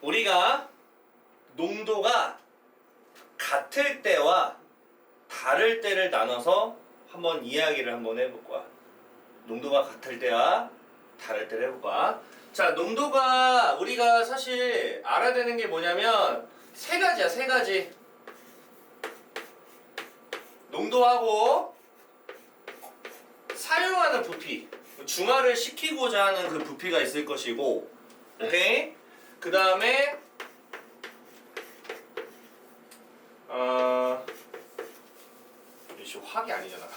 우리가 농도가 같을 때와 다를 때를 나눠서 한번 이야기를 한번 해볼 거야. 농도가 같을 때와 다를 때를 해볼 거야. 자, 농도가 우리가 사실 알아야 되는 게 뭐냐면 세 가지야, 세 가지. 농도하고 사용하는 부피, 중화를 시키고자 하는 그 부피가 있을 것이고, 오케이? 그 다음에 이게 화학이 아니잖아.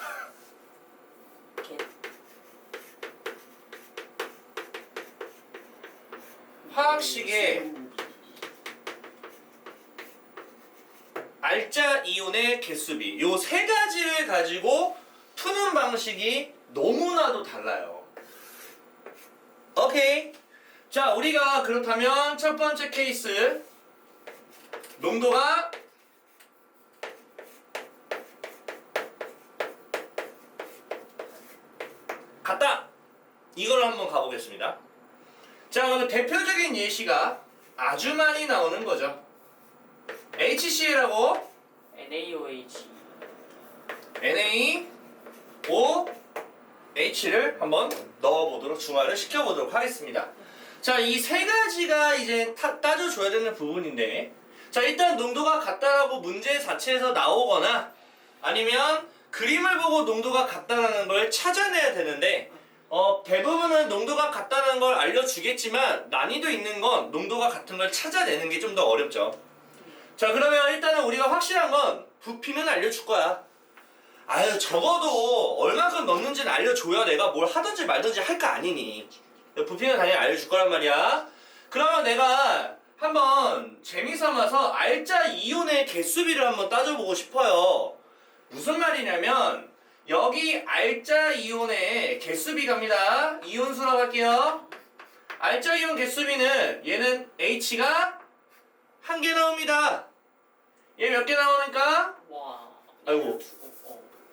화학식의 알짜 이온의 개수비, 요 세 가지를 가지고 푸는 방식이 너무나도 달라요. 오케이. 자, 우리가 그렇다면 첫 번째 케이스, 농도가 같다, 이걸 한번 가보겠습니다. 자, 그럼 대표적인 예시가 아주 많이 나오는 거죠. HCl하고 NaOH NaOH를 한번 넣어보도록, 중화를 시켜보도록 하겠습니다. 자, 이 세 가지가 이제 따져줘야 되는 부분인데, 자, 일단 농도가 같다라고 문제 자체에서 나오거나 아니면 그림을 보고 농도가 같다라는 걸 찾아내야 되는데, 대부분은 농도가 같다는 걸 알려주겠지만 난이도 있는 건 농도가 같은 걸 찾아내는 게 좀 더 어렵죠. 자, 그러면 일단은 우리가 확실한 건 부피는 알려줄 거야. 아유, 적어도 얼마큼 넣는지는 알려줘야 내가 뭘 하든지 말든지 할 거 아니니. 부피는 당연히 알려줄 거란 말이야. 그러면 내가 한번 재미삼아서 알짜 이온의 개수비를 한번 따져보고 싶어요. 무슨 말이냐면 여기 알짜 이온의 개수비 갑니다. 이온수라고 할게요. 알짜 이온 개수비는 얘는 H가 한 개 나옵니다. 얘 몇 개 나오니까? 와. 아이고.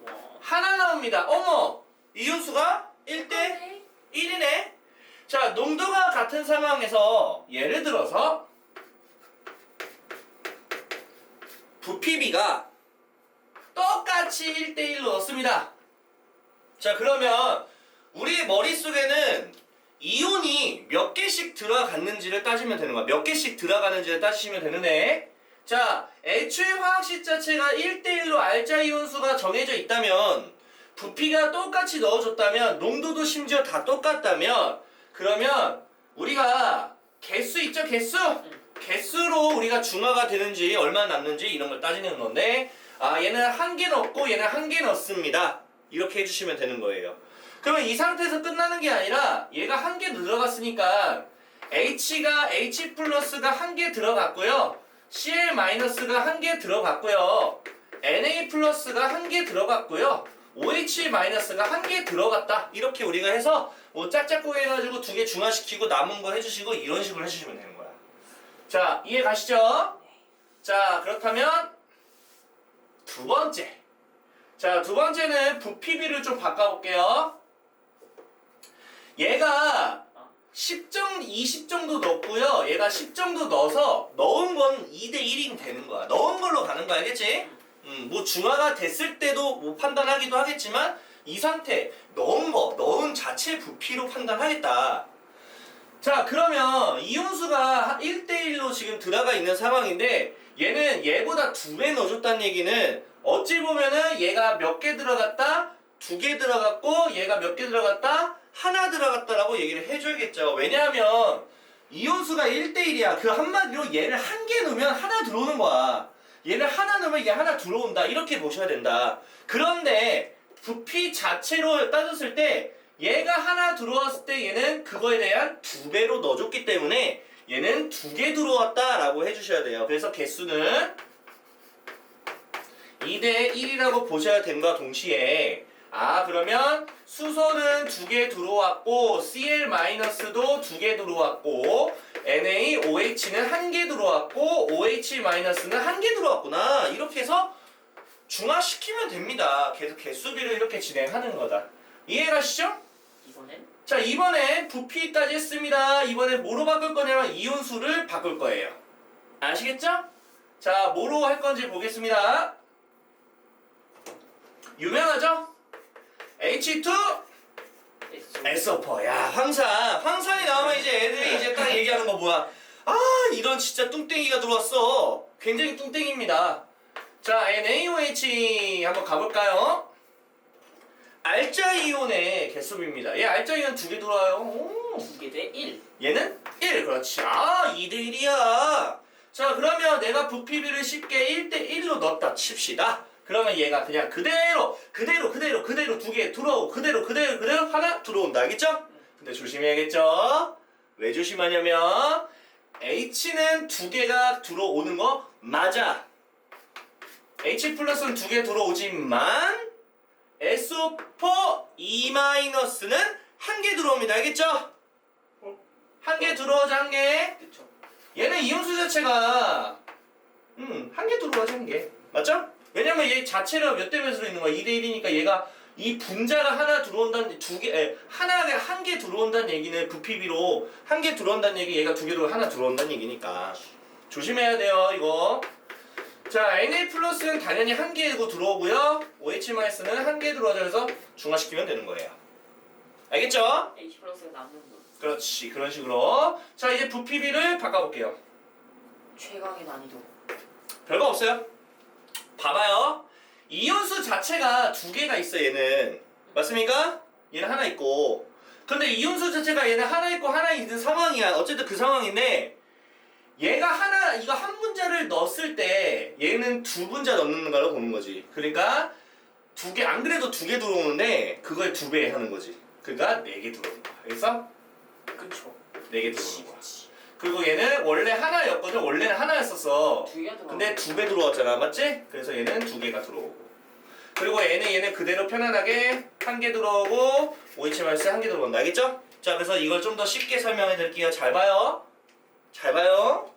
와. 하나 나옵니다. 어머! 이온수가 1대 1이네? 자, 농도가 같은 상황에서 예를 들어서 부피비가 똑같이 1대1로 넣습니다. 자, 그러면 우리 머릿속에는 이온이 몇 개씩 들어갔는지를 따지면 되는 거야. 몇 개씩 들어가는지를 따지시면 되는데, 자, 애초에 화학식 자체가 1대1로 알짜 이온수가 정해져 있다면, 부피가 똑같이 넣어줬다면, 농도도 심지어 다 똑같다면, 그러면 우리가 개수 있죠, 개수? 개수로 우리가 중화가 되는지 얼마나 남는지 이런 걸 따지는 건데, 아, 얘는 한 개 넣고 얘는 한 개 넣습니다. 이렇게 해주시면 되는 거예요. 그러면 이 상태에서 끝나는 게 아니라 얘가 한 개 들어갔으니까 H 플러스가 한 개 들어갔고요. Cl 마이너스가 한 개 들어갔고요. Na 플러스가 한 개 들어갔고요. OH 마이너스가 한 개 들어갔다. 이렇게 우리가 해서 뭐 짝짝꿍 해가지고 두 개 중화시키고 남은 거 해주시고 이런 식으로 해주시면 되는 거야. 자, 이해 가시죠? 자, 그렇다면 두 번째. 자, 두 번째는 부피비를 좀 바꿔볼게요. 얘가 20 정도 넣었고요. 얘가 10 정도 넣어서 넣은 건 2대 1이 되는 거야. 넣은 걸로 가는 거 알겠지? 뭐 중화가 됐을 때도 뭐 판단하기도 하겠지만 이 상태 넣은 자체 부피로 판단하겠다. 자, 그러면 이온수가 1대1로 지금 들어가 있는 상황인데 얘는 얘보다 2배 넣어줬다는 얘기는 어찌 보면은 얘가 몇 개 들어갔다? 2개 들어갔고 얘가 몇 개 들어갔다? 하나 들어갔다라고 얘기를 해줘야겠죠. 왜냐하면 이온수가 1대1이야. 그 한마디로 얘를 한 개 넣으면 하나 들어오는 거야. 얘를 하나 넣으면 얘 하나 들어온다. 이렇게 보셔야 된다. 그런데 부피 자체로 따졌을 때 얘가 하나 들어왔을 때 얘는 그거에 대한 2배로 넣어줬기 때문에 얘는 2개 들어왔다라고 해주셔야 돼요. 그래서 개수는 2대 1이라고 보셔야 됨과 동시에, 아, 그러면 수소는 2개 들어왔고 Cl-도 2개 들어왔고 NaOH는 1개 들어왔고 OH-는 1개 들어왔구나. 이렇게 해서 중화시키면 됩니다. 계속 개수비를 이렇게 진행하는 거다. 이해 가시죠? 이거는 자, 이번에 부피까지 했습니다. 이번에 뭐로 바꿀 거냐면 이온수를 바꿀 거예요. 아시겠죠? 자, 뭐로 할 건지 보겠습니다. 유명하죠? H2 SO4. 야, 황산이 나오면 이제 애들이 이제 딱 얘기하는 거 뭐야? 아, 이런 진짜 뚱땡이가 들어왔어. 굉장히 뚱땡입니다. 자, NaOH 한번 가볼까요? 알짜 이온의 개수입니다. 얘 알짜 이온 두 개 들어와요. 오. 2개 대 1. 얘는 1. 그렇지. 아, 2대 1이야. 자, 그러면 내가 부피비를 쉽게 1대 1로 넣었다 칩시다. 그러면 얘가 그냥 그대로 두 개 들어오고 그대로 하나 들어온다. 알겠죠? 근데 조심해야겠죠? 왜 조심하냐면 H는 두 개가 들어오는 거 맞아. H 플러스는 두 개 들어오지만 SO4 E-는 한 개 들어옵니다. 알겠죠? 한 개 들어오죠, 한 개. 그쵸. 얘는 이온수 자체가 한 개 들어오죠, 한 개. 맞죠? 왜냐면 얘 자체가 몇 대 몇으로 있는 거야? 2대 1이니까 얘가 이 분자가 하나 들어온다는 한 개 들어온다는 얘기는 부피비로 한 개 들어온다는 얘기 얘가 두 개로 하나 들어온다는 얘기니까 조심해야 돼요, 이거. 자, Na 플러스는 당연히 한 개고 들어오고요. OH-는 한 개 들어오죠. 그래서 중화시키면 되는 거예요. 알겠죠? H 플러스가 남는 분. 그렇지, 그런 식으로. 자, 이제 부피비를 바꿔볼게요. 최강의 난이도. 별거 없어요. 봐봐요. 이온수 자체가 두 개가 있어, 얘는. 맞습니까? 얘는 하나 있고. 근데 이온수 자체가 얘는 하나 있고 하나 있는 상황이야. 어쨌든 그 상황인데 얘가 하나, 이거 한 분자를 넣었을 때 얘는 두 분자 넣는 거라고 보는 거지. 그러니까 두 개, 안 그래도 두 개 들어오는데 그걸 두 배 하는 거지. 그러니까 네 개 들어오는 거야. 알겠어? 그쵸. 네 개 들어오는 거야. 그리고 얘는 원래 하나였거든. 원래는 하나였었어. 두 개가 들어. 근데 두 배 들어왔잖아, 맞지? 그래서 얘는 두 개가 들어오고. 그리고 얘는 그대로 편안하게 한 개 들어오고 OH-한 개 들어온다. 알겠죠? 자, 그래서 이걸 좀 더 쉽게 설명해 드릴게요. 잘 봐요. 잘 봐요.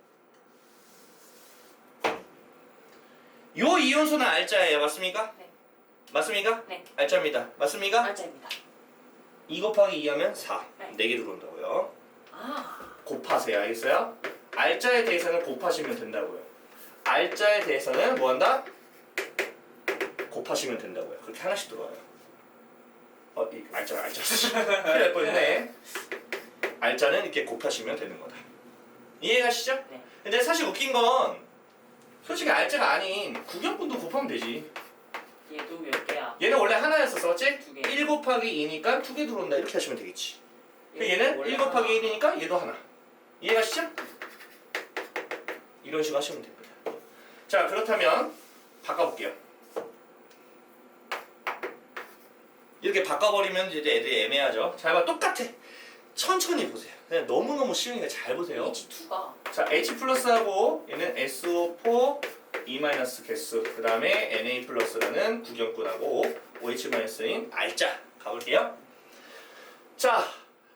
요 이온수는 알짜예요. 맞습니까? 네. 맞습니까? 네. 알짜입니다. 맞습니까? 알짜입니다. 2 곱하기 2 하면 4. 네. 4개 들어온다고요. 아. 곱하세요. 알겠어요? 알짜에 대해서는 곱하시면 된다고요. 알짜에 대해서는 뭐 한다? 곱하시면 된다고요. 그렇게 하나씩 들어와요. 알짜. 큰일 날 뻔했네. 알짜는 이렇게 곱하시면 되는 거다. 이해가시죠? 네. 근데 사실 웃긴 건 솔직히 알짜가 아닌 구경분도 곱하면 되지. 얘도 몇 개야? 얘는 원래 하나였었어, 맞지? 두 개. 1 곱하기 2니까 2개 들어온다. 이렇게 하시면 되겠지. 얘도 얘는 원래 1 곱하기 하나. 1이니까 얘도 하나. 이해가시죠? 이런 식으로 하시면 됩니다. 자, 그렇다면 바꿔볼게요. 이렇게 바꿔버리면 이제 애들이 애매하죠. 잘 봐, 똑같아. 천천히 보세요. 그냥 너무너무 쉬우니까 잘 보세요. H2가 자, H 플러스하고 얘는 SO4 E 마이너스 개수, 그 다음에 Na 플러스라는 구경꾼하고 OH-인 알짜 가볼게요. 자,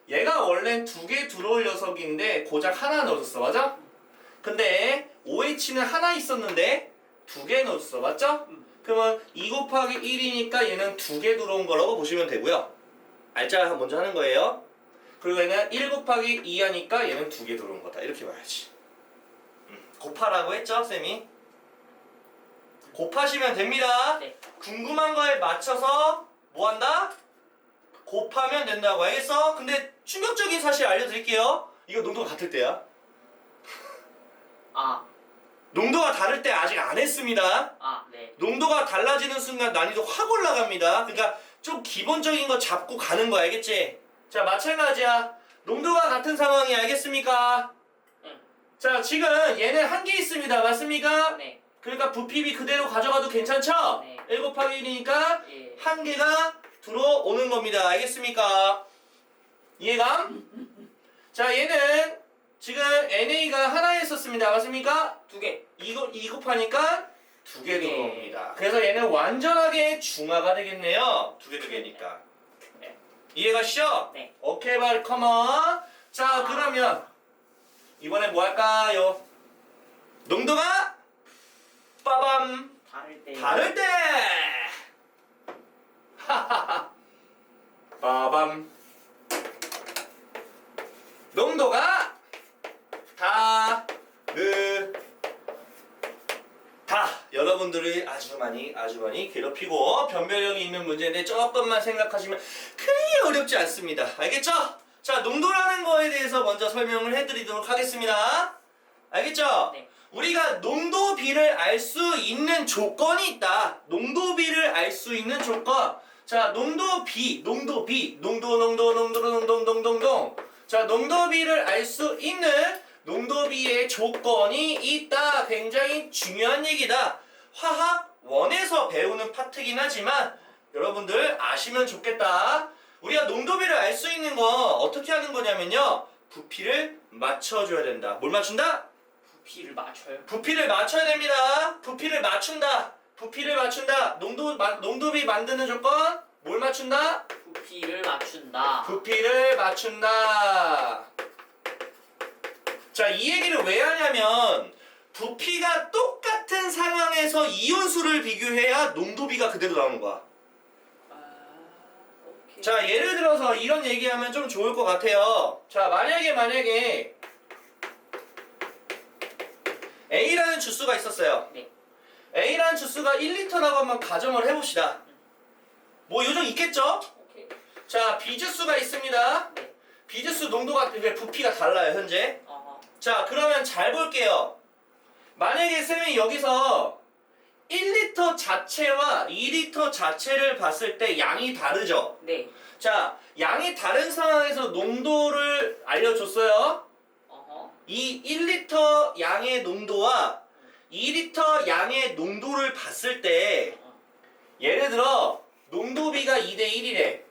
얘가 원래 두 개 들어올 녀석인데 고작 하나 넣어줬어, 맞아? 근데 OH는 하나 있었는데 두 개 넣어줬어, 맞죠? 그러면 2 곱하기 1이니까 얘는 두 개 들어온 거라고 보시면 되고요. 알짜 먼저 하는 거예요. 그리고 얘는 1 곱하기 2 하니까 얘는 두 개 들어온 거다. 이렇게 봐야지. 곱하라고 했죠, 쌤이? 곱하시면 됩니다. 네. 궁금한 거에 맞춰서 뭐 한다? 곱하면 된다고. 알겠어? 근데 충격적인 사실 알려드릴게요. 이거 농도가 같을 때야. 아. 농도가 다를 때 아직 안 했습니다. 아, 네. 농도가 달라지는 순간 난이도 확 올라갑니다. 그러니까 좀 기본적인 거 잡고 가는 거 알겠지? 자, 마찬가지야. 농도가 같은 상황이 알겠습니까? 응. 자, 지금 얘는 한 개 있습니다. 맞습니까? 네. 그러니까 부피비 그대로 가져가도 괜찮죠? 네. 1 곱하기 1이니까 예. 한 개가 들어오는 겁니다. 알겠습니까? 이해감? 자, 얘는 지금 NA가 하나 있었습니다. 맞습니까? 두 개. 2 곱하니까 두 개 두 개. 들어옵니다. 그래서 얘는 완전하게 중화가 되겠네요. 두 개니까. 네. 이해가시죠? 네. 오케이, 발 컴온. 자, 그러면 이번에 뭐 할까요? 농도가 빠밤 다를 때. 다를 때. 하하하. 빠밤 농도가 다 여러분들이 아주 많이 괴롭히고 변별력이 있는 문제인데 조금만 생각하시면 크게 어렵지 않습니다. 알겠죠? 자, 농도라는 거에 대해서 먼저 설명을 해드리도록 하겠습니다. 알겠죠? 네. 우리가 농도비를 알 수 있는 조건이 있다. 농도비를 알 수 있는 조건. 자, 농도비. 자, 농도비를 알 수 있는 농도비의 조건이 있다. 굉장히 중요한 얘기다. 화학 1에서 배우는 파트긴 하지만 여러분들 아시면 좋겠다. 우리가 농도비를 알 수 있는 거 어떻게 하는 거냐면요. 부피를 맞춰줘야 된다. 뭘 맞춘다? 부피를 맞춰요. 부피를 맞춰야 됩니다. 부피를 맞춘다. 농도비 만드는 조건 뭘 맞춘다? 부피를 맞춘다. 부피를 맞춘다. 자, 이 얘기를 왜 하냐면 부피가 똑같은 상황에서 이온수를 비교해야 농도비가 그대로 나오는 거야. 오케이. 자, 예를 들어서 이런 얘기하면 좀 좋을 것 같아요. 자, 만약에 A라는 주스가 있었어요. 네. A라는 주스가 1리터라고 한번 가정을 해봅시다. 뭐 요정 있겠죠? 오케이. 자, B 주스가 있습니다. 네. B 주스 농도가 부피가 달라요, 현재. 어허. 자, 그러면 잘 볼게요. 만약에 쌤이 여기서 1리터 자체와 2리터 자체를 봤을 때 양이 다르죠? 네. 자, 양이 다른 상황에서 농도를 알려줬어요. 어허. 이 1리터 양의 농도와 2리터 양의 농도를 봤을 때 예를 들어 농도비가 2대1이래.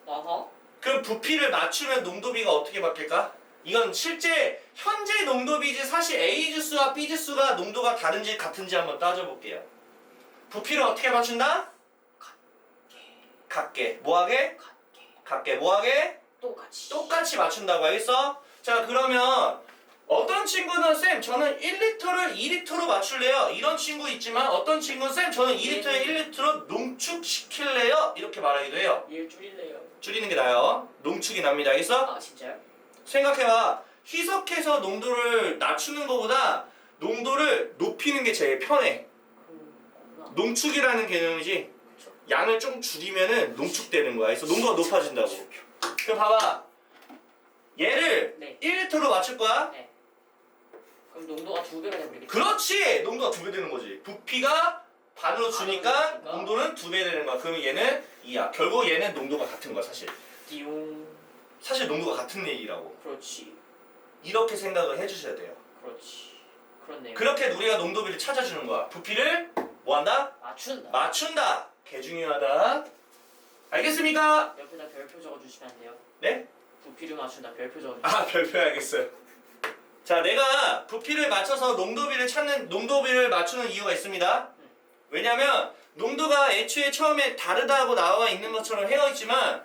어허. 그럼 부피를 맞추면 농도비가 어떻게 바뀔까? 이건 실제 현재 농도비지 사실 A 주스와 B 주스가 농도가 다른지 같은지 한번 따져볼게요. 부피를 어떻게 맞춘다? 같게. 뭐하게? 같게. 뭐하게? 똑같이. 똑같이 맞춘다고 알겠어? 자, 그러면 어떤 친구는 쌤 저는 1리터를 2리터로 맞출래요. 이런 친구 있지만 어떤 친구는 쌤 저는 2리터에 1리터로 농축시킬래요. 이렇게 말하기도 해요. 얘 줄일래요. 줄이는 게 나아요. 농축이 납니다. 알겠어? 아 진짜요? 생각해봐. 희석해서 농도를 낮추는 것보다 농도를 높이는 게 제일 편해. 그렇구나. 농축이라는 개념이지. 그쵸. 양을 좀 줄이면은 농축되는 거야. 그래서 농도가 높아진다고. 그럼 봐봐. 얘를 네. 1리터로 맞출 거야. 네. 그럼 농도가 2배가 돼버리겠죠? 그렇지! 농도가 2배 되는 거지. 부피가 반으로 주니까 반으로 주니까. 농도는 2배 되는 거야. 그러면 얘는 2야. 결국 얘는 농도가 같은 거야, 사실. 띠용. 사실 농도가 같은 얘기라고. 그렇지. 이렇게 생각을 해주셔야 돼요. 그렇지. 그렇네요. 그렇게 우리가 농도비를 찾아주는 거야. 부피를 뭐한다? 맞춘다. 맞춘다. 개 중요하다. 알겠습니까? 옆에다 별표 적어주시면 안 돼요? 네? 부피를 맞춘다. 별표 적어주시면. 아, 별표 알겠어요. 자, 내가 부피를 맞춰서 농도비를 맞추는 이유가 있습니다. 왜냐면 농도가 애초에 처음에 다르다고 나와 있는 것처럼 헤어있지만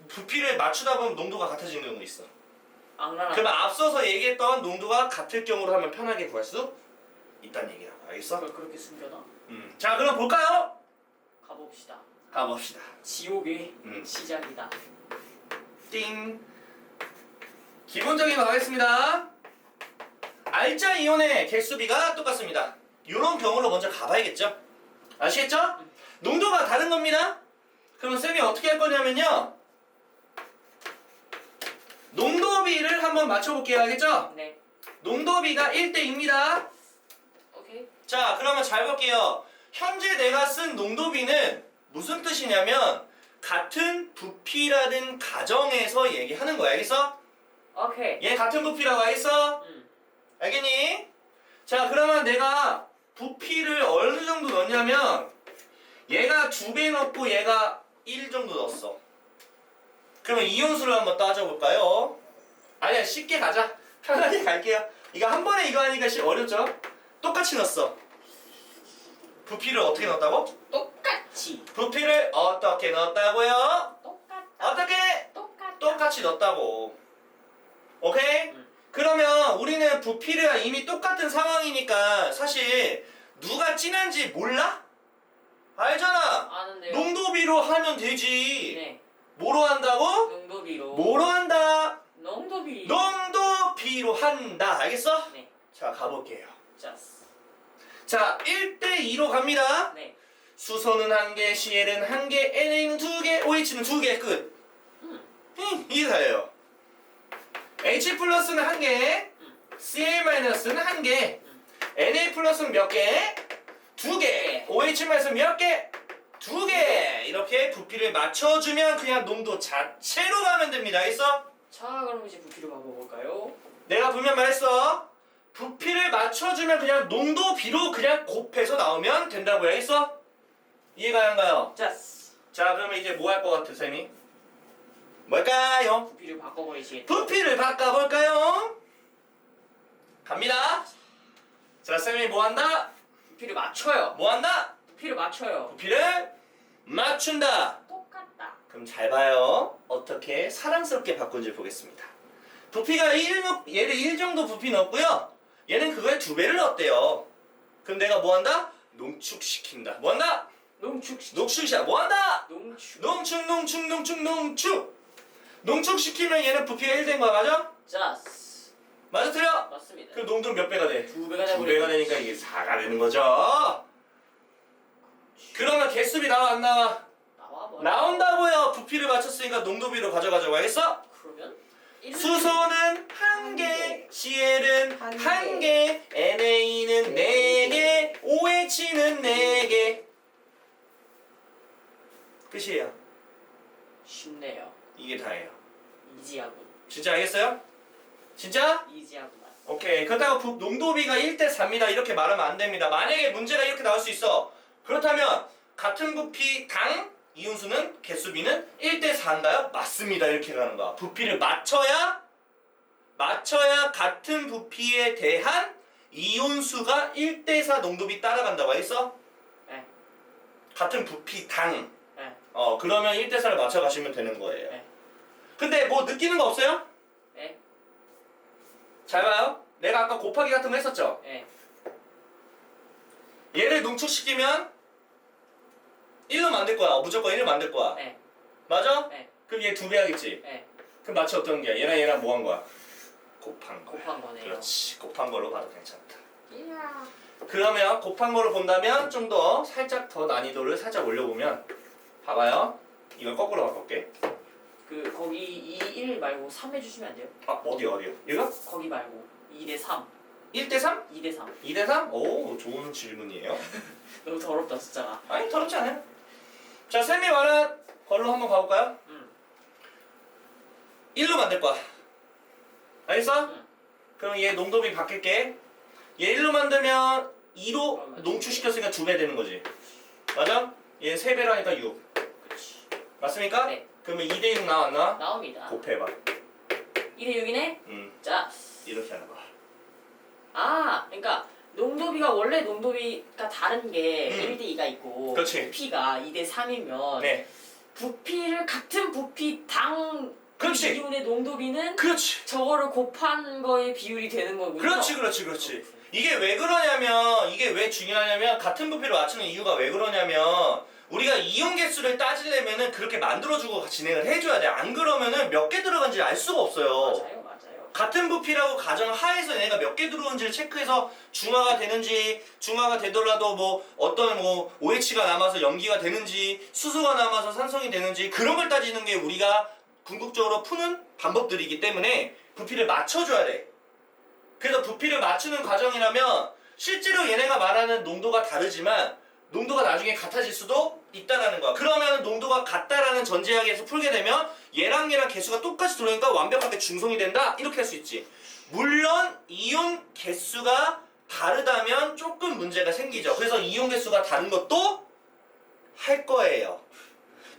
부피를 맞추다 보면 농도가 같아지는 경우가 있어. 악랄한. 그러면 앞서서 얘기했던 농도가 같을 경우로 하면 편하게 구할 수 있다는 얘기라고. 알겠어? 그걸 그렇게 숨겨놔? 자, 그럼 볼까요? 가봅시다. 가봅시다. 지옥의 음. 시작이다. 띵. 기본적인 거 가겠습니다. 알짜 이온의 개수비가 똑같습니다. 이런 경우로 먼저 가봐야겠죠? 아시겠죠? 농도가 다른 겁니다. 그럼 쌤이 어떻게 할 거냐면요. 농도비를 한번 맞춰볼게요. 알겠죠? 네. 농도비가 1대2입니다. 오케이. 자, 그러면 잘 볼게요. 현재 내가 쓴 농도비는 무슨 뜻이냐면 같은 부피라는 가정에서 얘기하는 거야. 알겠어? 오케이. 얘 같은 부피라고 알겠어? 알겠니? 자, 그러면 내가 부피를 어느 정도 넣냐면 얘가 2배 넣고 얘가 1 정도 넣었어. 그러면 이온수를 한번 따져볼까요? 아니야, 쉽게 가자. 편하게 갈게요. 이거 한 번에 이거 하니까 어렵죠? 똑같이 넣었어. 부피를 어떻게 넣었다고? 똑같이. 부피를 어떻게 넣었다고요? 똑같다. 어떻게? 똑같다. 똑같이 넣었다고. 오케이? 음. 그러면 우리는 부피가 이미 똑같은 상황이니까 사실 누가 진한지 몰라? 알잖아. 아는데요. 농도비로 하면 되지. 네. 뭐로 한다고? 농도비로. 뭐로 한다? 농도비. 농도비로 한다. 알겠어? 네. 자, 가볼게요. just. 자, 1대2로 갑니다. 네. 수소는 1개, CL은 1개, NA는 2개, OH는 2개. 끝. 이게 다예요. H 플러스는 1개, Cl 마이너스는 1개, Na 플러스는 몇 개? 2개. OH 마이너스는 몇 개? 2개. 이렇게 부피를 맞춰주면 그냥 농도 자체로 가면 됩니다. 알겠어? 자, 그럼 이제 부피로 바꿔볼까요? 내가 분명 말했어. 부피를 맞춰주면 그냥 농도비로 그냥 곱해서 나오면 된다고. 알겠어? 이해가 안 가요? just. 자, 그러면 이제 뭐 할 것 같아, 쌤이? 뭘까요? 부피를 바꿔버리시겠죠? 부피를 바꿔볼까요? 갑니다. 자, 쌤이 뭐 한다? 부피를 맞춰요. 뭐 한다? 부피를 맞춰요. 부피를 맞춘다. 똑같다. 그럼 잘 봐요. 어떻게 사랑스럽게 바꾼지 보겠습니다. 부피가 1, 얘를 1 정도 부피 넣었고요. 얘는 그거의 2배를 넣었대요. 그럼 내가 뭐 한다? 농축시킨다. 뭐 한다? 농축시킨다. 뭐 한다? 농축. 농축시키면 얘는 부피가 1 된 거야. 맞아? just. 맞아, 틀려? 맞습니다. 그럼 농도는 몇 배가 돼? 2배가 2배가 되니까 이게 4가 되는 거죠. 그러면 개수비 나와 안 나와? 나와버려. 나온다고요. 부피를 맞췄으니까 농도비로 가져가자고. 알겠어? 그러면 수소는 1개, CL은 한 1개, NA는 4개, OH는 4개. 끝이에요. 쉽네요. 이게 다예요. 이지하군. 진짜 알겠어요? 진짜? 이지하구만. 오케이. 그렇다고 농도비가 1대4입니다. 이렇게 말하면 안 됩니다. 만약에 문제가 이렇게 나올 수 있어. 그렇다면 같은 부피 당 이온수는 개수비는 1대4인가요? 맞습니다. 이렇게 가는 거야. 부피를 맞춰야 같은 부피에 대한 이온수가 1대4 농도비 따라간다고 했어? 네. 같은 부피 당. 네. 그러면 1대4를 맞춰 가시면 되는 거예요. 네. 근데 뭐 느끼는 거 없어요? 네. 잘 봐요. 내가 아까 곱하기 같은 거 했었죠? 네. 얘를 농축시키면 1로 만들 거야. 무조건 1로 만들 거야. 네. 맞아? 네. 그럼 얘 2배 하겠지? 네. 그럼 마치 어떤 게? 얘랑 뭐 한 거야? 곱한 거야. 곱한 거네요. 그렇지. 곱한 거로 봐도 괜찮다. 이야. 그러면 곱한 거로 본다면 좀 더 살짝 더 난이도를 살짝 올려보면 봐봐요. 이걸 거꾸로 바꿀게. 거기 2, 1 말고 3 해주시면 안 돼요? 어디요? 이거? 거기 말고 2대 3. 1대3? 2대 3. 2대3? 오, 좋은 질문이에요. 너무 더럽다 숫자가. 아니, 더럽지 않아요. 자, 쌤이 말한 걸로 한번 가볼까요? 1로 만들 거야. 알겠어? 응. 그럼 얘 농도비 바뀔게. 얘 1로 만들면 2로 그러면 농축시켰으니까 2배 되는 거지. 맞아? 얘 3배라니까 6. 그치. 맞습니까? 네. 그러면 2대6 나왔나? 나옵니다. 곱해봐. 2대 6이네? 자. 이렇게 하는 거야. 그러니까 농도비가 원래 농도비가 다른 게 1대 2가 있고 그렇지. 부피가 2대 3이면 네. 부피를 같은 부피 당 그렇지. 이온의 농도비는 그렇지. 저거를 곱한 거의 비율이 되는 거군요. 그렇지. 이게 왜 그러냐면, 이게 왜 중요하냐면, 같은 부피를 맞추는 이유가 왜 그러냐면, 우리가 이온 개수를 따지려면은 그렇게 만들어주고 진행을 해줘야 돼. 안 그러면은 몇 개 들어간지 알 수가 없어요. 맞아요. 같은 부피라고 가정 하에서 얘가 몇 개 들어온지를 체크해서 중화가 되는지, 중화가 되더라도 뭐 어떤 뭐 OH가 남아서 염기가 되는지, 수소가 남아서 산성이 되는지 그런 걸 따지는 게 우리가 궁극적으로 푸는 방법들이기 때문에 부피를 맞춰줘야 돼. 그래서 부피를 맞추는 과정이라면 실제로 얘네가 말하는 농도가 다르지만 농도가 나중에 같아질 수도 있다라는 거야. 그러면 농도가 같다라는 전제하에서 풀게 되면 얘랑 개수가 똑같이 들어오니까 완벽하게 중성이 된다 이렇게 할 수 있지. 물론 이온 개수가 다르다면 조금 문제가 생기죠. 그래서 이온 개수가 다른 것도 할 거예요.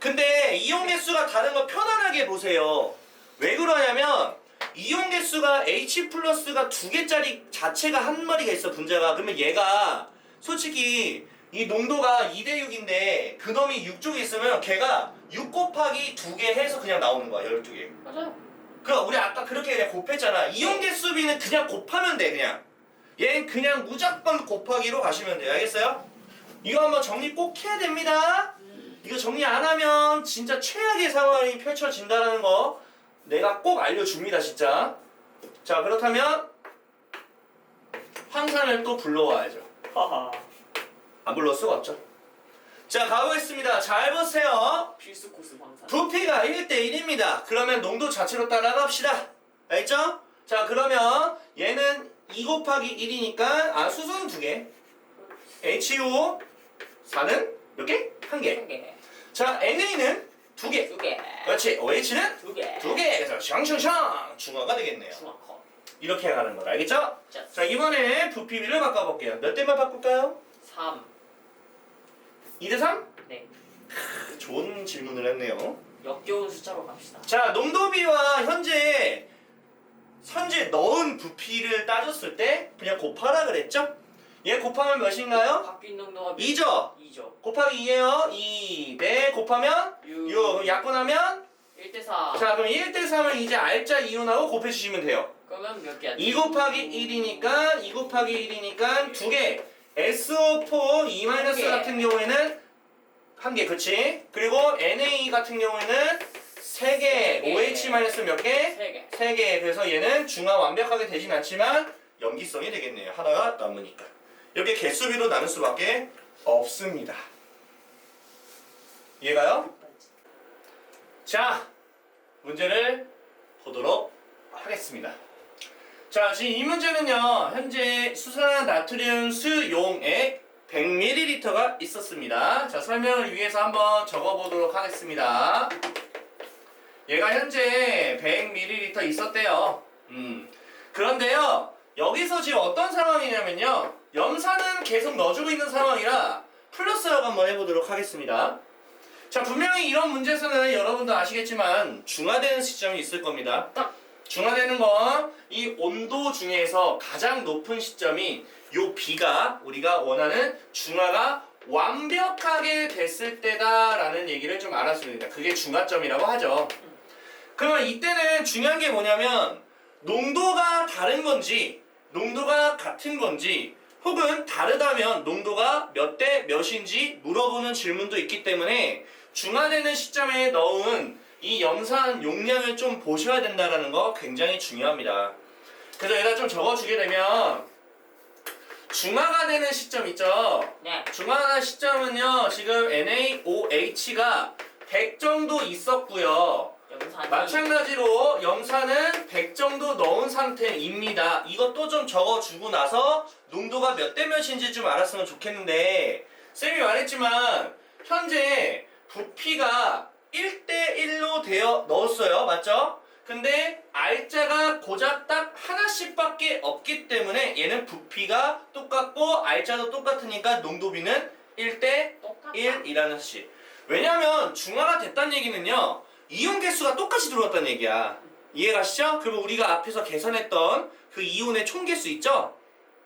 근데 이온 개수가 다른 거 편안하게 보세요. 왜 그러냐면 이온 개수가 H 플러스가 2개짜리 자체가 한 마리가 있어, 분자가. 그러면 얘가 솔직히 이 농도가 2대6인데 그놈이 6쪽에 있으면 걔가 6 곱하기 2개 해서 그냥 나오는 거야. 12개. 맞아요. 그럼 우리 아까 그렇게 그냥 곱했잖아. 이온 개수비는 그냥 곱하면 돼. 그냥 얘는 그냥 무조건 곱하기로 가시면 돼요. 알겠어요? 이거 한번 정리 꼭 해야 됩니다. 이거 정리 안 하면 진짜 최악의 상황이 펼쳐진다는 거 내가 꼭 알려줍니다 진짜. 자 그렇다면 황산을 또 불러와야죠. 하하. 안 불러올 수가 없죠. 자 가보겠습니다. 잘 보세요. 필수 코스 황산. 부피가 1대1입니다. 그러면 농도 자체로 따라갑시다. 알죠? 자 그러면 얘는 2 곱하기 1이니까 수소는 2개, HO 4는 몇 개? 1개. 1개. 자 NA는 2개. 2개. 그렇지. OH는 2개. 2개. 그래서 샹샹샹 중화가 되겠네요. 중화커. 이렇게 가는 거 알겠죠? 자, 자 이번에 부피비를 바꿔볼게요. 몇 대만 바꿀까요? 3. 2대3? 네. 좋은 질문을 했네요. 역겨운 숫자로 갑시다. 자 농도비와 현재 넣은 부피를 따졌을 때 그냥 곱하라 그랬죠? 얘 곱하면 몇인가요? 바뀐 농도가 2죠? 2죠. 곱하기 2에요. 2대 곱하면 6. 그럼 약분하면 1대4. 자 그럼 1대3을 이제 알짜 이온하고 곱해주시면 돼요. 그러면 몇 개야? 2 곱하기 1이니까 2 곱하기 1이니까 2개. SO4 2- 한 개. 같은 경우에는 1개 그치? 그리고 Na 같은 경우에는 3개. 개. OH- 몇 개? 3개. 3개. 그래서 얘는 중화 완벽하게 되진 않지만 염기성이 되겠네요. 하나가 남으니까. 이렇게 개수비로 나눌 수밖에 없습니다. 이해가요? 자, 문제를 보도록 하겠습니다. 자, 지금 이 문제는요, 현재 수산화 나트륨 수용액 100ml가 있었습니다. 자, 설명을 위해서 한번 적어보도록 하겠습니다. 얘가 현재 100ml 있었대요. 그런데요, 여기서 지금 어떤 상황이냐면요, 염산은 계속 넣어주고 있는 상황이라 플러스라고 한번 해보도록 하겠습니다. 자, 분명히 이런 문제에서는 여러분도 아시겠지만 중화되는 시점이 있을 겁니다. 중화되는 건 이 온도 중에서 가장 높은 시점이 요 B가 우리가 원하는 중화가 완벽하게 됐을 때다라는 얘기를 좀 알았으면 됩니다. 그게 중화점이라고 하죠. 그러면 이때는 중요한 게 뭐냐면 농도가 다른 건지 농도가 같은 건지 혹은 다르다면 농도가 몇 대 몇인지 물어보는 질문도 있기 때문에 중화되는 시점에 넣은 이 염산 용량을 좀 보셔야 된다는 거 굉장히 중요합니다. 그래서 여기다 좀 적어주게 되면 중화가 되는 시점 있죠? 네. 중화하는 시점은요 지금 NaOH가 100 정도 있었고요. 염산이 마찬가지로 염산은 100 정도 넣은 상태입니다. 이것도 좀 적어주고 나서 농도가 몇 대 몇인지 좀 알았으면 좋겠는데 쌤이 말했지만 현재 부피가 1대1로 되어 넣었어요. 맞죠? 근데 알짜가 고작 딱 하나씩밖에 없기 때문에 얘는 부피가 똑같고 알짜도 똑같으니까 농도비는 1대1이라는 똑같다. 식. 왜냐면 중화가 됐다는 얘기는요 이온 개수가 똑같이 들어왔다는 얘기야. 이해가시죠? 그리고 우리가 앞에서 계산했던 그 이온의 총 개수 있죠?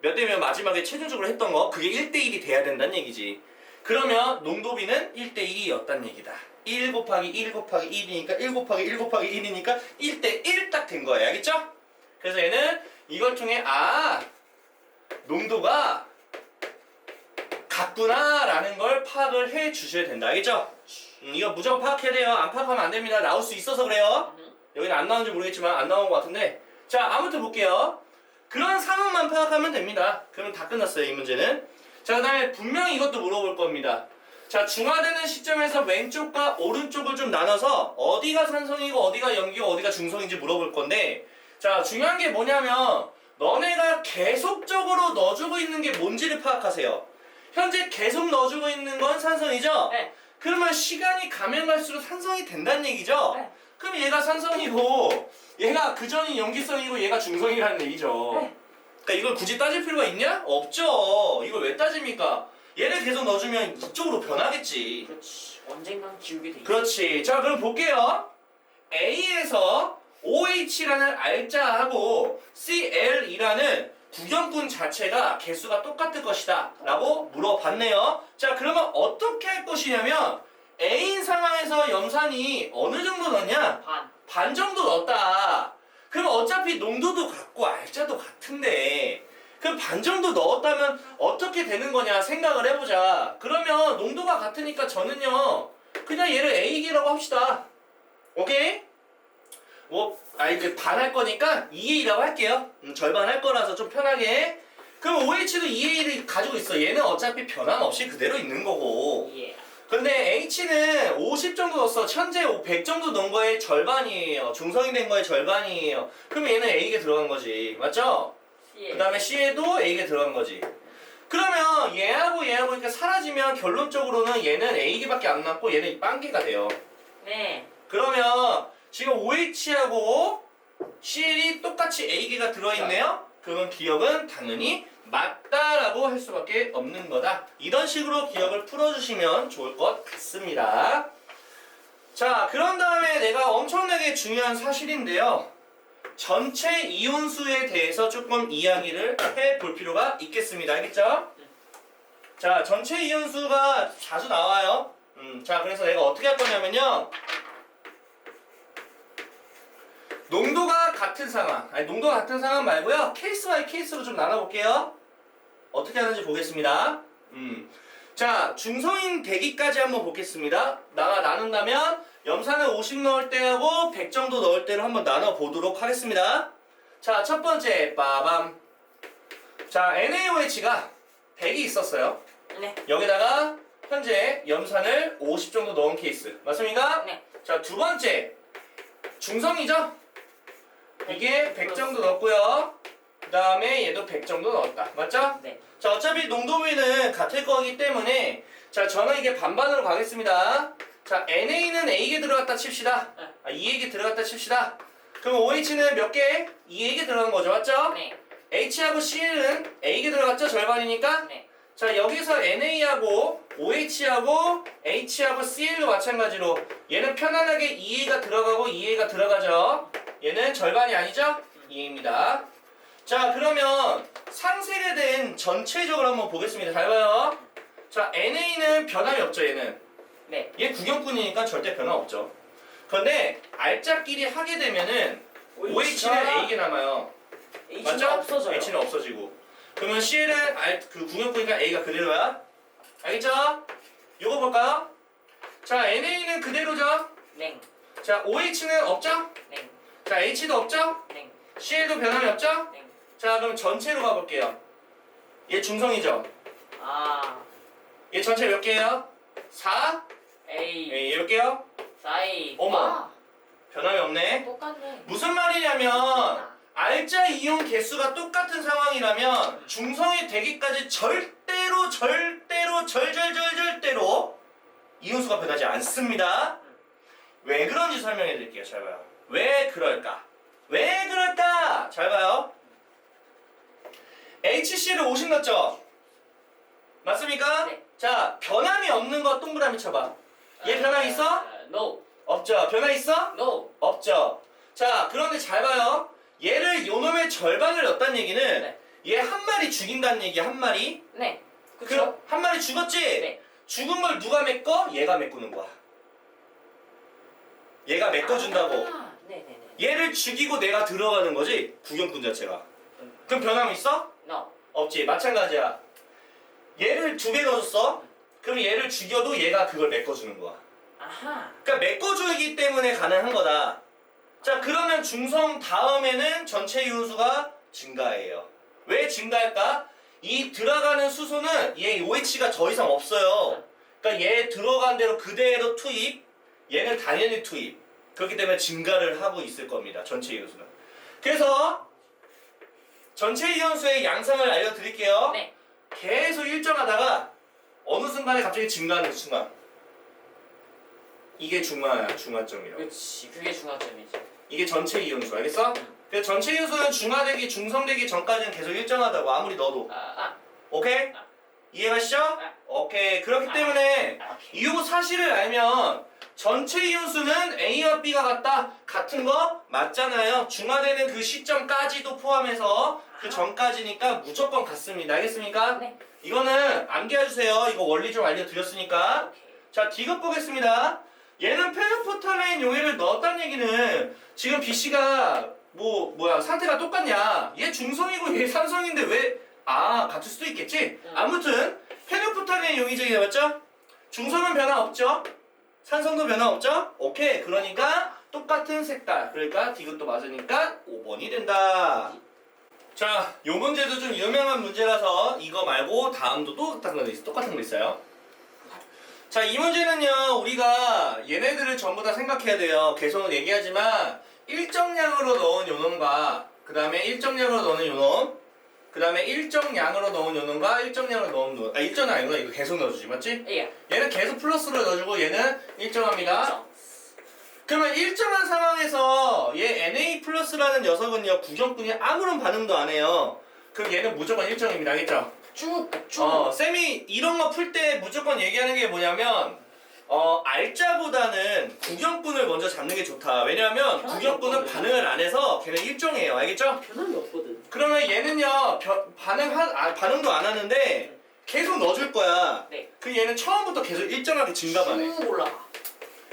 몇 대 몇 마지막에 최종적으로 했던 거 그게 1대1이 돼야 된다는 얘기지. 그러면 농도비는 1대1이었다는 얘기다. 1 곱하기 1 곱하기 1이니까 1 곱하기 1 곱하기 1이니까 1대1 딱 된 거예요. 알겠죠? 그래서 얘는 이걸 통해 농도가 같구나 라는 걸 파악을 해 주셔야 된다. 알겠죠? 이거 무조건 파악해야 돼요. 안 파악하면 안 됩니다. 나올 수 있어서 그래요. 여기는 안 나오는지 모르겠지만 안 나온 것 같은데 자 아무튼 볼게요. 그런 상황만 파악하면 됩니다. 그러면 다 끝났어요. 이 문제는. 자 그 다음에 분명히 이것도 물어볼 겁니다. 자 중화되는 시점에서 왼쪽과 오른쪽을 좀 나눠서 어디가 산성이고 어디가 염기고 어디가 중성인지 물어볼 건데 자 중요한 게 뭐냐면 너네가 계속적으로 넣어주고 있는 게 뭔지를 파악하세요. 현재 계속 넣어주고 있는 건 산성이죠? 네. 그러면 시간이 가면 갈수록 산성이 된다는 얘기죠? 네. 그럼 얘가 산성이고 얘가 그전이 염기성이고 얘가 중성이라는 얘기죠. 네. 그러니까 이걸 굳이 따질 필요가 있냐? 없죠. 이걸 왜 따집니까? 얘를 계속 넣어주면 이쪽으로 변하겠지. 그렇지. 언젠간 기울게 돼 있어. 그렇지. 자 그럼 볼게요. A에서 OH라는 알자하고 CL이라는 구경꾼 자체가 개수가 똑같을 것이다 라고 물어봤네요. 자 그러면 어떻게 할 것이냐면 A인 상황에서 염산이 어느 정도 넣냐? 반 정도 넣었다. 그럼 어차피 농도도 같고 알자도 같은데 그럼 반 정도 넣었다면 어떻게 되는 거냐 생각을 해보자. 그러면 농도가 같으니까 저는요 그냥 얘를 A기라고 합시다. 오케이? 아니 그 반 할 거니까 2A라고 할게요. 절반 할 거라서 좀 편하게. 그럼 OH도 2A를 가지고 있어. 얘는 어차피 변함없이 그대로 있는 거고. 예. 근데 H는 50 정도 넣었어. 현재 100 정도 넣은 거의 절반이에요. 중성이 된 거의 절반이에요. 그럼 얘는 A가 들어간 거지. 맞죠? 예. 그 다음에 C에도 A가 들어간 거지. 그러면 얘하고 이렇게 사라지면 결론적으로는 얘는 A개밖에 안 남고 얘는 빵개가 돼요. 네. 그러면 지금 OH하고 CL이 똑같이 A개가 들어있네요. 그러면 기억은 당연히 맞다라고 할 수밖에 없는 거다. 이런 식으로 기억을 풀어주시면 좋을 것 같습니다. 자, 그런 다음에 내가 엄청나게 중요한 사실인데요. 전체 이온수에 대해서 조금 이야기를 해볼 필요가 있겠습니다. 알겠죠? 자, 전체 이온수가 자주 나와요. 자, 그래서 내가 어떻게 할 거냐면요. 농도가 같은 상황, 아니 농도가 같은 상황 말고요. 케이스 바이 케이스로 좀 나눠볼게요. 어떻게 하는지 보겠습니다. 자, 중성인 되기까지 한번 보겠습니다. 나눈다면 염산을 50 넣을 때하고 100 정도 넣을 때를 한번 나눠보도록 하겠습니다. 자, 첫 번째 빠밤. 자, NaOH가 100이 있었어요. 네. 여기다가 현재 염산을 50 정도 넣은 케이스. 맞습니까? 네. 자, 두 번째 중성이죠? 이게 100 정도 넣었고요. 그 다음에 얘도 100 정도 넣었다. 맞죠? 네. 자, 어차피 농도비는 같을 거기 때문에 자, 저는 이게 반반으로 가겠습니다. 자, NA는 A개 들어갔다 칩시다. 아, 2에게 들어갔다 칩시다. 그럼 OH는 몇 개? 2에게 들어간 거죠. 맞죠? 네. H하고 Cl은 A개 들어갔죠? 절반이니까? 네. 자, 여기서 NA하고 OH하고 H하고 Cl도 마찬가지로 얘는 편안하게 2A가 들어가고 2A가 들어가죠. 얘는 절반이 아니죠? 2A입니다. 자, 그러면 상세계된 전체적으로 한번 보겠습니다. 잘 봐요. 자, NA는 변함이 없죠, 얘는. 네. 얘 구경꾼이니까 절대 변함 없죠. 그런데 알짝끼리 하게 되면은 OH는 A게 남아요. H는 맞죠? 없어져요. H는 없어지고. 그러면 Cl은 그 구경꾼이니까 A가 그대로야. 알겠죠? 요거 볼까요? 자, NA는 그대로죠? 네. 자, OH는 없죠? 네. 자, H도 없죠? 네. Cl도 변함이 없죠? 네. 자, 그럼 전체로 가볼게요. 얘 중성이죠? 아. 얘 전체 몇 개예요? 4? A. 예, 몇 개요? 4A. 어머. 아, 변함이 없네. 똑같네. 무슨 말이냐면 알짜 이온 개수가 똑같은 상황이라면 중성이 되기까지 절대로 절대로 이온수가 변하지 않습니다. 왜 그런지 설명해 드릴게요. 잘 봐요. 왜 그럴까? 왜 그럴까? 잘 봐요. HC를 50 넣었죠? 맞습니까? 네. 자, 변함이 없는 거 동그라미 쳐봐. 얘 변함 있어? No. 없죠. 변함 있어? No. 없죠. 자, 그런데 잘 봐요. 얘를 요놈의 절반을 넣었다는 얘기는 네. 얘 한 마리 죽인다는 얘기야. 한 마리. 네. 그쵸? 그럼 한 마리 죽었지? 네. 죽은 걸 누가 메꿔? 얘가 메꾸는 거야. 얘가 메꿔준다고. 아, 네네네. 얘를 죽이고 내가 들어가는 거지. 구경꾼 자체가. 그럼 변함 있어? No. 없지. 마찬가지야. 얘를 2배 넣어줬어. 그럼 얘를 죽여도 얘가 그걸 메꿔주는 거야. 아하. 그러니까 메꿔주기 때문에 가능한 거다. 자, 그러면 중성 다음에는 전체 이온수가 증가해요. 왜 증가할까? 이 들어가는 수소는 얘 OH가 더 이상 없어요. 그러니까 얘 들어간 대로 그대로 투입, 얘는 당연히 투입. 그렇기 때문에 증가를 하고 있을 겁니다. 전체 이온수는. 그래서 전체 이온수의 양상을 알려드릴게요. 네. 계속 일정하다가 어느 순간에 갑자기 증가하는 순간. 이게 중화점이라고. 그렇지. 그게 중화점이지. 이게 전체 이온수 알겠어? 그래서 전체 이온수는 중화되기, 중성되기 전까지는 계속 일정하다고 아무리 넣어도. 오케이? 아. 이해가시죠? 오케이. 그렇기 때문에 이 사실을 알면 전체 이온수는 A와 B가 같은 거 맞잖아요. 중화되는 그 시점까지도 포함해서 그 전까지니까 무조건 같습니다. 알겠습니까? 네. 이거는 암기해주세요. 이거 원리 좀 알려드렸으니까. 오케이. 자, 디귿 보겠습니다. 얘는 페노포탈레인 용해를 넣었다는 얘기는 지금 BC가 상태가 똑같냐? 얘 중성이고 얘 산성인데 왜 같을 수도 있겠지? 아무튼 페노포탈레인 용이적이 맞죠? 중성은 변화 없죠? 산성도 변화 없죠? 오케이. 그러니까 똑같은 색깔. 그러니까 디귿도 맞으니까 5번이 된다. 자, 요 문제도 좀 유명한 문제라서 이거 말고 다음도 또 똑같은 거 있어요. 자, 이 문제는요, 우리가 얘네들을 전부 다 생각해야 돼요. 계속 얘기하지만 일정량으로 넣은 요놈과 그 다음에 일정량으로 넣는 요놈, 그 다음에 일정량으로 넣은 요놈과 일정량으로 넣은 요놈. 일정은 아니구나. 이거 계속 넣어주지, 맞지? 예. 얘는 계속 플러스로 넣어주고 얘는 일정합니다. 그렇죠. 그러면 일정한 상황에서 얘 Na 플러스라는 녀석은요, 구경꾼이 아무런 반응도 안 해요. 그럼 얘는 무조건 일정입니다. 알겠죠? 쭉. 쌤이 이런 거 풀 때 무조건 얘기하는 게 뭐냐면, 알자보다는 구경꾼을 먼저 잡는 게 좋다. 왜냐하면 변함이 구경꾼은 없거든. 반응을 안 해서 걔는 일정해요. 알겠죠? 변함이 없거든. 그러면 얘는요, 반응도 안 하는데 계속 넣어줄 거야. 네. 그 얘는 처음부터 계속 일정하게 증가만 해. 쭉 올라가.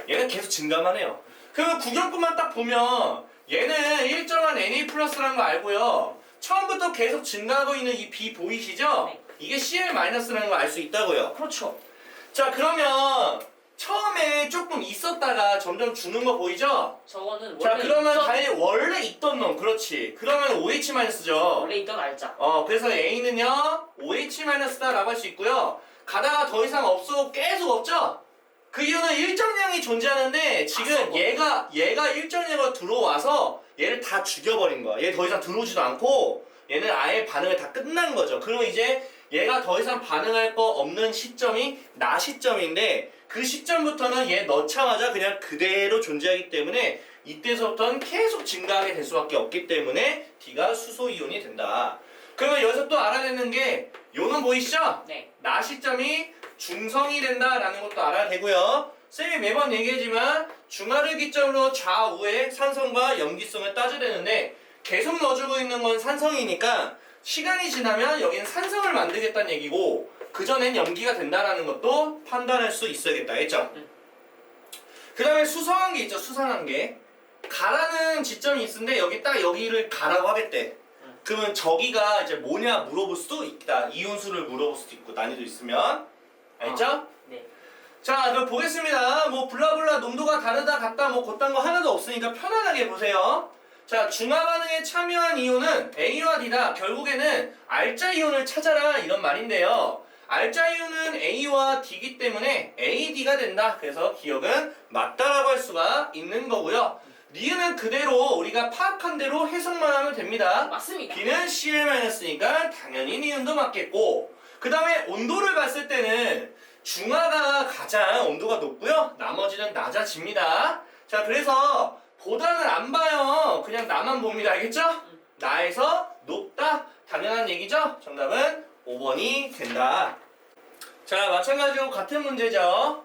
얘는 계속 증가만 해요. 그러면 구경꾼만 딱 보면 얘는 일정한 Na 플러스라는 거 알고요. 처음부터 계속 증가하고 있는 이 B 보이시죠? 네. 이게 CL-라는 거 알 수 있다고요. 그렇죠. 자, 그러면 처음에 조금 있었다가 점점 주는 거 보이죠? 저거는 자, 원래 그러면 있던, 당연히 원래 있던 놈, 그렇지. 그러면 OH-죠. 원래 있던 알자. 그래서 A는요, OH-다라고 할 수 있고요. 가다가 더 이상 없어, 계속 없죠? 그 이유는 일정량이 존재하는데 지금 얘가 일정량으로 들어와서 얘를 다 죽여버린 거야. 얘 더 이상 들어오지도 않고 얘는 아예 반응을 다 끝난 거죠. 그럼 이제 얘가 더 이상 반응할 거 없는 시점이 나 시점인데 그 시점부터는 얘 넣자마자 그냥 그대로 존재하기 때문에 이때서부터는 계속 증가하게 될 수밖에 없기 때문에 D가 수소이온이 된다. 그러면 여기서 또 알아야 되는 게 요는 보이시죠? 네. 나 시점이 중성이 된다라는 것도 알아야 되고요. 쌤이 매번 얘기하지만 중화를 기점으로 좌우의 산성과 염기성을 따져야 되는데 계속 넣어주고 있는 건 산성이니까 시간이 지나면 여기는 산성을 만들겠다는 얘기고 그전엔 염기가 된다라는 것도 판단할 수 있어야겠다 했죠? 그 다음에 수성한 게 있죠. 수상한 게 가라는 지점이 있는데 여기 딱 여기를 가라고 하겠대. 그러면 저기가 이제 뭐냐 물어볼 수도 있다. 이온수를 물어볼 수도 있고 난이도 있으면 알죠? 네. 자, 그럼 보겠습니다. 뭐 블라블라 농도가 다르다 같다 뭐 그딴 거 하나도 없으니까 편안하게 보세요. 자, 중화 반응에 참여한 이온은 A와 D다. 결국에는 알자 이온을 찾아라 이런 말인데요. 알자 이온은 A와 D이기 때문에 AD가 된다. 그래서 기억은 맞다라고 할 수가 있는 거고요. 니은은 그대로 우리가 파악한 대로 해석만 하면 됩니다. 맞습니다. B는 CL-니까 당연히 니은도 맞겠고 그 다음에 온도를 봤을 때는 중화가 가장 온도가 높고요. 나머지는 낮아집니다. 자, 그래서 보다는 안 봐요. 그냥 나만 봅니다. 알겠죠? 나에서 높다. 당연한 얘기죠? 정답은 5번이 된다. 자, 마찬가지로 같은 문제죠.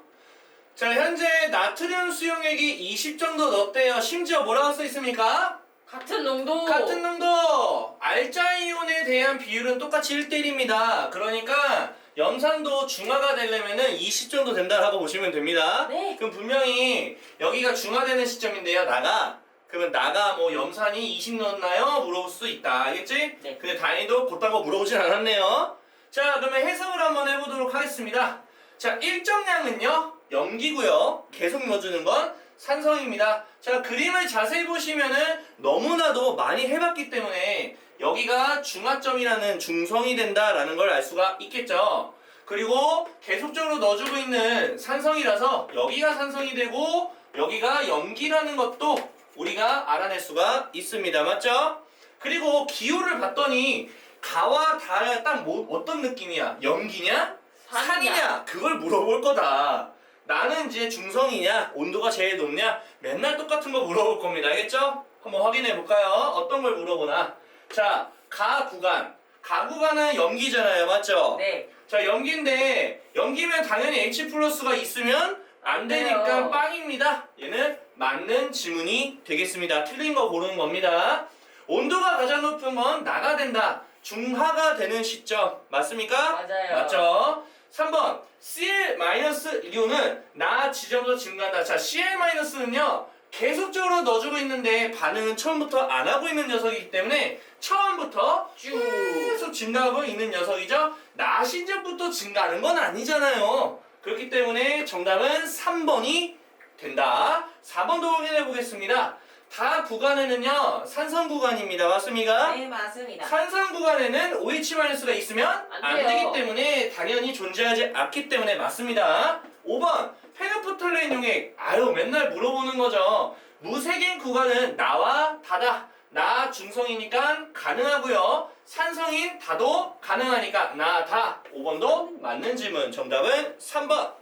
자, 현재 나트륨 수용액이 20 정도 넣었대요. 심지어 뭐라고 써 있습니까? 같은 농도. 같은 농도! 알자 이온에 대한 비율은 똑같이 1대1입니다. 그러니까 염산도 중화가 되려면은 20 정도 된다라고 보시면 됩니다. 네. 그럼 분명히 여기가 중화되는 시점인데요. 나가. 그러면 나가 뭐 염산이 20 넣었나요? 물어볼 수도 있다. 알겠지? 네. 근데 다행히도 그딴 거 물어보진 않았네요. 자, 그러면 해석을 한번 해보도록 하겠습니다. 자, 일정량은요. 염기고요. 계속 넣어주는 건 산성입니다. 자, 그림을 자세히 보시면은 너무나도 많이 해봤기 때문에 여기가 중화점이라는 중성이 된다라는 걸 알 수가 있겠죠. 그리고 계속적으로 넣어주고 있는 산성이라서 여기가 산성이 되고 여기가 염기라는 것도 우리가 알아낼 수가 있습니다. 맞죠? 그리고 기호를 봤더니 가와 다가 딱 뭐, 어떤 느낌이야? 염기냐? 산이냐? 그걸 물어볼 거다. 나는 이제 중성이냐? 온도가 제일 높냐? 맨날 똑같은 거 물어볼 겁니다. 알겠죠? 한번 확인해 볼까요? 어떤 걸 물어보나? 자, 가 구간은 염기잖아요. 맞죠? 네. 자, 염기인데 염기면 당연히 H 플러스가 있으면 안 되니까 돼요. 빵입니다. 얘는 맞는 지문이 되겠습니다. 틀린 거 고르는 겁니다. 온도가 가장 높은 건 나가 된다. 중하가 되는 시점. 맞습니까? 맞아요. 맞죠? 3번 CL-이온은 나 지점도 증가한다. 자, CL-는요 계속적으로 넣어주고 있는데 반응은 처음부터 안 하고 있는 녀석이기 때문에 처음부터 계속 증가하고 있는 녀석이죠. 나 시점부터 증가하는 건 아니잖아요. 그렇기 때문에 정답은 3번이 된다. 4번도 확인해 보겠습니다. 다 구간에는요 산성 구간입니다. 맞습니까? 네, 맞습니다. 산성 구간에는 OH-가 있으면 안 안 돼요. 되기 때문에 당연히 존재하지 않기 때문에 맞습니다. 5번 페노프탈레인 용액. 아유 맨날 물어보는 거죠. 무색인 구간은 나와 다다. 나 중성이니까 가능하고요. 산성인 다도 가능하니까 나 다. 5번도 맞는 질문. 정답은 3번.